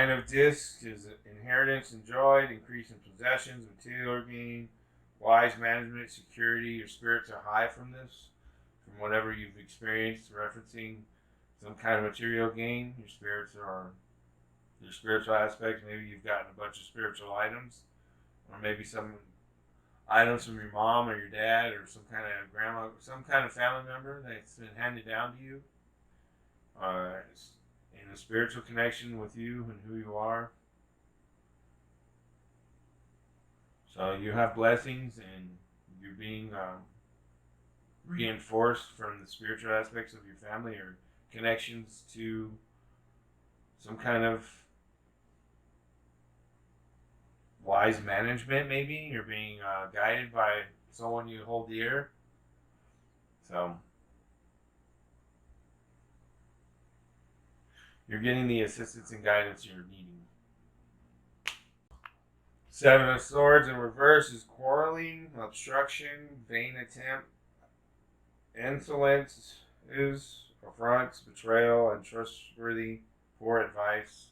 sign of disc is inheritance enjoyed, increase in possessions, material gain, wise management, security. Your spirits are high from this, from whatever you've experienced, referencing some kind of material gain. Your spiritual aspects. Maybe you've gotten a bunch of spiritual items, or maybe some items from your mom or your dad or some kind of grandma, some kind of family member that's been handed down to you. In a spiritual connection with you and who you are. So you have blessings and you're being reinforced from the spiritual aspects of your family or connections to some kind of wise management, maybe. You're being guided by someone you hold dear. So you're getting the assistance and guidance you're needing. Seven of Swords in reverse is quarreling, obstruction, vain attempt, insolence is affronts, betrayal, untrustworthy, poor advice.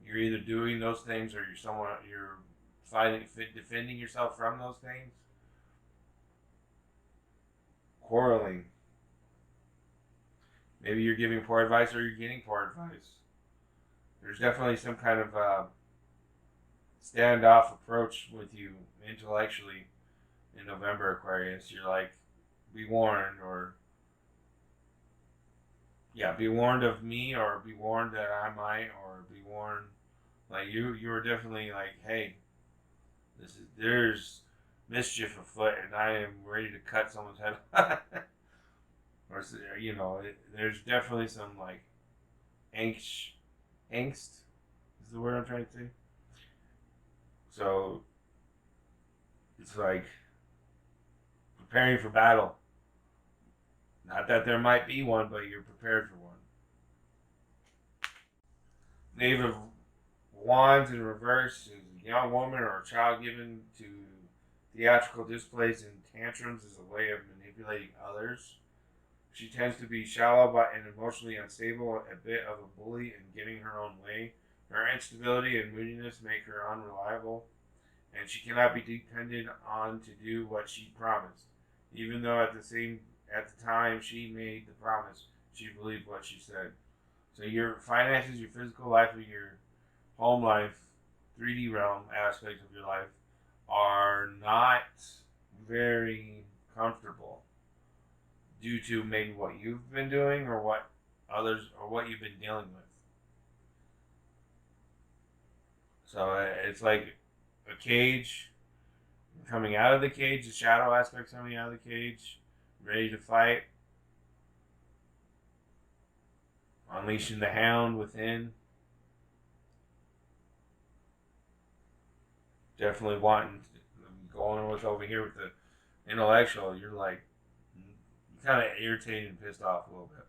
You're either doing those things or you're defending yourself from those things. Quarreling. Maybe you're giving poor advice or you're getting poor advice. There's definitely some kind of standoff approach with you intellectually in November, Aquarius. You're like, be warned, or be warned of me, or be warned that I might, or be warned. Like you were definitely like, hey, there's mischief afoot, and I am ready to cut someone's head off. Or there's definitely some like angst is the word I'm trying to say. So it's like preparing for battle. Not that there might be one, but you're prepared for one. Knave of Wands in reverse is a young woman or a child given to theatrical displays and tantrums as a way of manipulating others. She tends to be shallow and emotionally unstable, a bit of a bully and getting her own way. Her instability and moodiness make her unreliable, and she cannot be depended on to do what she promised. Even though at the time she made the promise, she believed what she said. So your finances, your physical life, or your home life, 3D realm aspects of your life are not very comfortable due to maybe what you've been doing or what you've been dealing with. So it's like a cage coming out of the cage, the shadow aspects coming out of the cage, ready to fight, unleashing the hound within. Definitely going with over here with the intellectual. You're like kind of irritated and pissed off a little bit.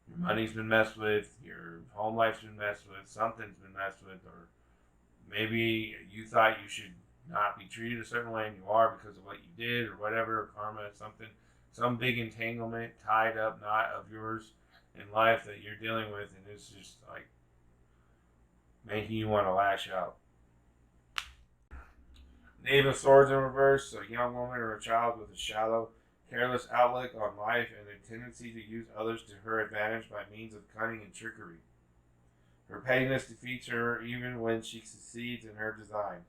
Your money's been messed with, your home life's been messed with, something's been messed with, or maybe you thought you should not be treated a certain way and you are because of what you did or whatever, or karma, something, some big entanglement, tied up knot of yours in life that you're dealing with, and it's just like making you want to lash out. Knave of Swords in reverse, a young woman or a child with a shallow, careless outlook on life and a tendency to use others to her advantage by means of cunning and trickery. Her pettiness defeats her even when she succeeds in her designs.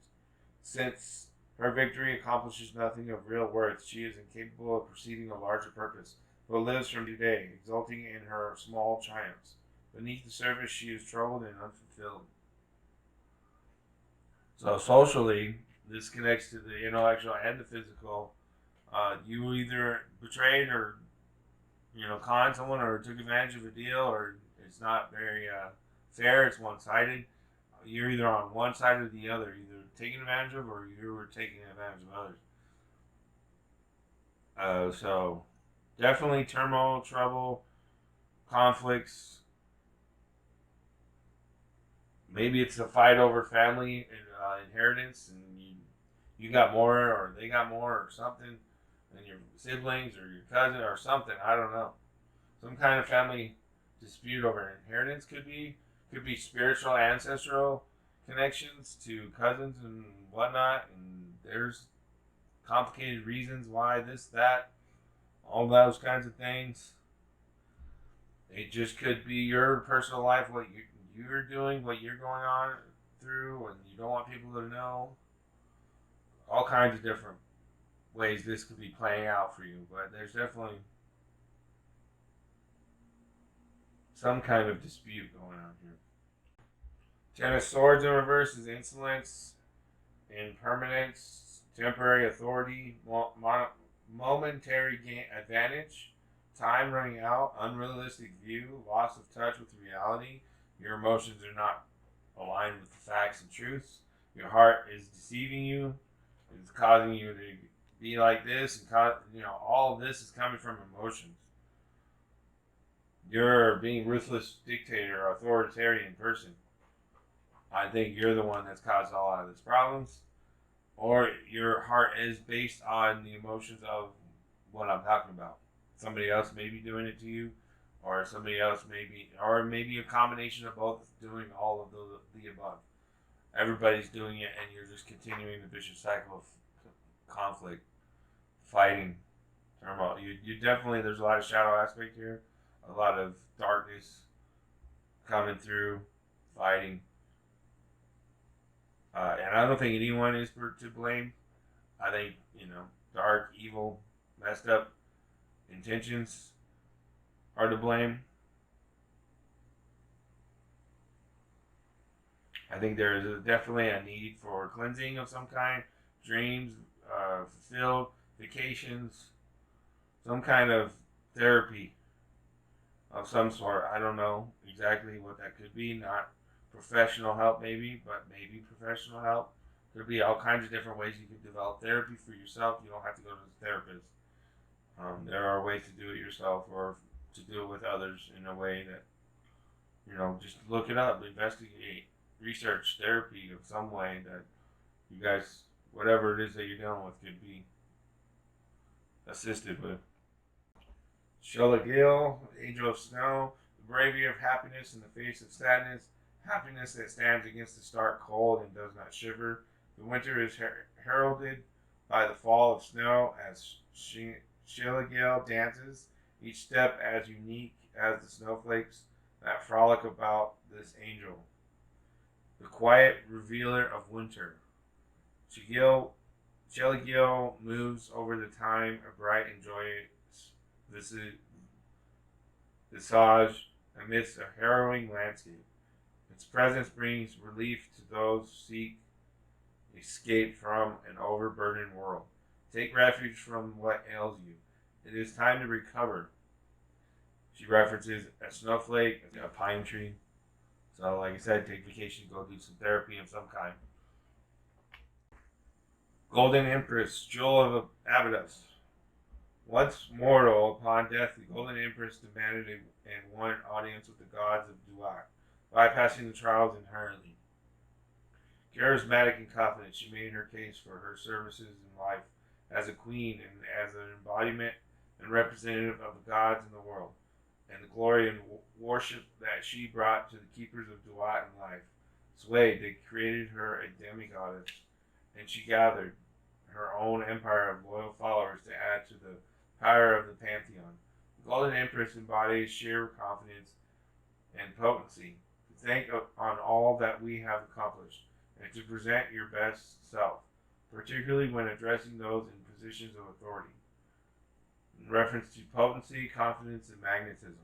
Since her victory accomplishes nothing of real worth, she is incapable of perceiving a larger purpose, but lives from today, exulting in her small triumphs. Beneath the surface, she is troubled and unfulfilled. So socially, this connects to the intellectual and the physical. You either betrayed or conned someone or took advantage of a deal, or it's not very fair. It's one-sided. You're either on one side or the other, either taken advantage of or you were taking advantage of others. So definitely turmoil, trouble, conflicts. Maybe it's a fight over family and inheritance, and you got more or they got more or something, and your siblings or your cousin or something. I don't know. Some kind of family dispute over inheritance could be. Could be spiritual, ancestral connections to cousins and whatnot, and there's complicated reasons why this, that, all those kinds of things. It just could be your personal life, what you're doing, what you're going on through, and you don't want people to know. All kinds of different ways this could be playing out for you, but there's definitely some kind of dispute going on here. Ten of Swords in reverse is insolence, impermanence, temporary authority, momentary advantage, time running out, unrealistic view, loss of touch with reality. Your emotions are not aligned with the facts and truths. Your heart is deceiving you. It's causing you to be like this, and all of this is coming from emotions. You're being ruthless dictator, authoritarian person. I think you're the one that's caused all of these problems, or your heart is based on the emotions of what I'm talking about. Somebody else may be doing it to you, or somebody else or maybe a combination of both doing all of the above. Everybody's doing it, and you're just continuing the vicious cycle of conflict, fighting, turmoil. You definitely, there's a lot of shadow aspect here, a lot of darkness coming through, fighting. And I don't think anyone is to blame. I think, dark, evil, messed up intentions are to blame. I think there is definitely a need for cleansing of some kind, dreams fulfilled, vacations, some kind of therapy of some sort. I don't know exactly what that could be. Not professional help, maybe, but maybe professional help. Could be all kinds of different ways you can develop therapy for yourself. You don't have to go to the therapist. There are ways to do it yourself or to do it with others in a way that, just look it up, investigate, research therapy of some way that you guys, whatever it is that you're dealing with, could be assisted with. Shola Gil, Angel of Snow, the bravery of happiness in the face of sadness, happiness that stands against the stark cold and does not shiver. The winter is heralded by the fall of snow as Shola Gil dances, each step as unique as the snowflakes that frolic about this angel. The quiet revealer of winter. Shelley moves over the time, a bright and joyous visage amidst a harrowing landscape. Its presence brings relief to those who seek escape from an overburdened world. Take refuge from what ails you. It is time to recover. She references a snowflake, a pine tree. So, like I said, take vacation, go do some therapy of some kind. Golden Empress, Jewel of Abydos. Once mortal, upon death, the Golden Empress demanded and won an audience with the gods of Duat, bypassing the trials inherently. Charismatic and confident, she made her case for her services in life as a queen and as an embodiment and representative of the gods in the world, and the glory and worship that she brought to the keepers of Duat in life. Swayed, they created her a demigoddess, and she gathered her own empire of loyal followers to add to the power of the pantheon. The Golden Empress embodies sheer confidence and potency, to think on all that we have accomplished, and to present your best self, particularly when addressing those in positions of authority. In reference to potency, confidence, and magnetism.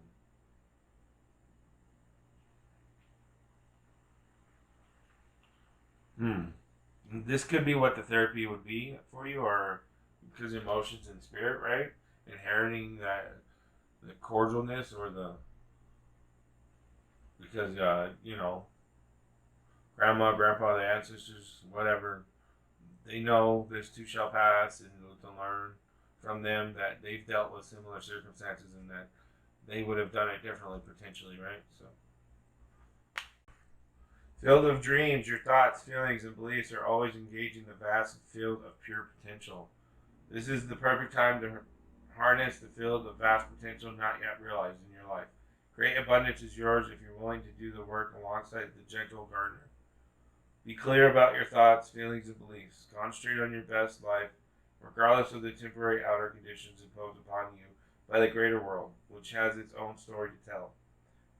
This could be what the therapy would be for you, or because emotions and spirit, right? Inheriting the cordialness or because grandma, grandpa, the ancestors, whatever, they know this too shall pass, and to learn from them that they've dealt with similar circumstances and that they would have done it differently potentially, right? So, field of dreams, your thoughts, feelings, and beliefs are always engaging the vast field of pure potential. This is the perfect time to harness the field of vast potential not yet realized in your life. Great abundance is yours if you're willing to do the work alongside the gentle gardener. Be clear about your thoughts, feelings, and beliefs. Concentrate on your best life, regardless of the temporary outer conditions imposed upon you by the greater world, which has its own story to tell.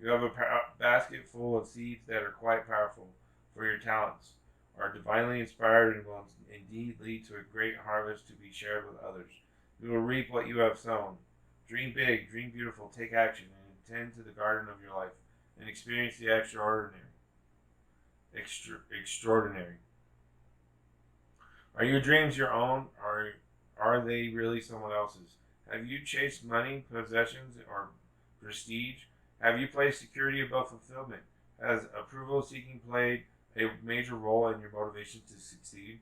You have a basket full of seeds that are quite powerful, for your talents are divinely inspired and will indeed lead to a great harvest to be shared with others. You will reap what you have sown. Dream big, dream beautiful, take action, and attend to the garden of your life, and experience the extraordinary. Extraordinary. Are your dreams your own, or are they really someone else's? Have you chased money, possessions, or prestige? Have you placed security above fulfillment? Has approval seeking played a major role in your motivation to succeed?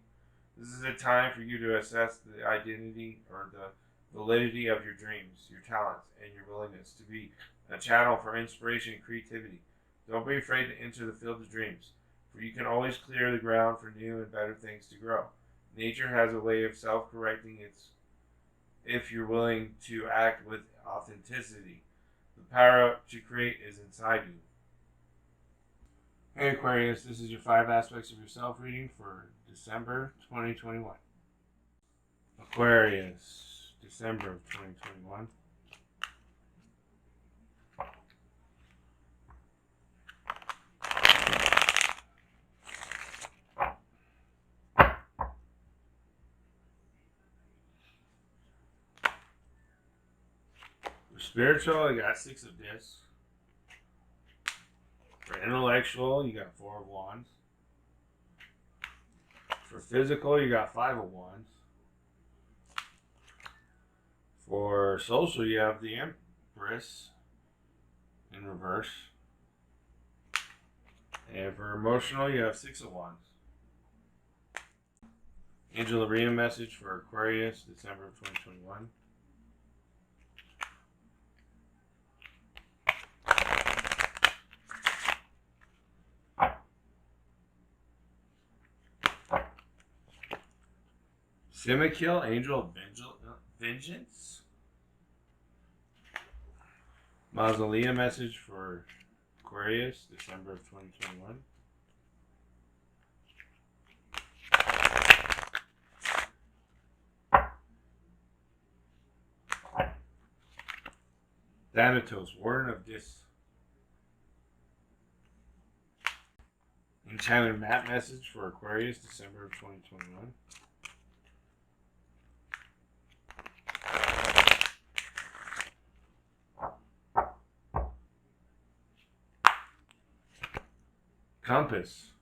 This is a time for you to assess the identity or the validity of your dreams, your talents, and your willingness to be a channel for inspiration and creativity. Don't be afraid to enter the field of dreams, for you can always clear the ground for new and better things to grow. Nature has a way of self-correcting its if you're willing to act with authenticity. The power to create is inside you. Hey Aquarius, this is your 5 aspects of yourself reading for December 2021. Aquarius, December of 2021. For spiritual, you got 6 of Discs. For intellectual, you got 4 of Wands. For physical, you got 5 of Wands. For social, you have the Empress in reverse. And for emotional, you have 6 of Wands. Angel Arena message for Aquarius, December of 2021. Simikill, Angel of Vengeance. Mausoleum message for Aquarius, December of 2021. Thanatos, Warden of Enchanted Map message for Aquarius, December of 2021. Compass,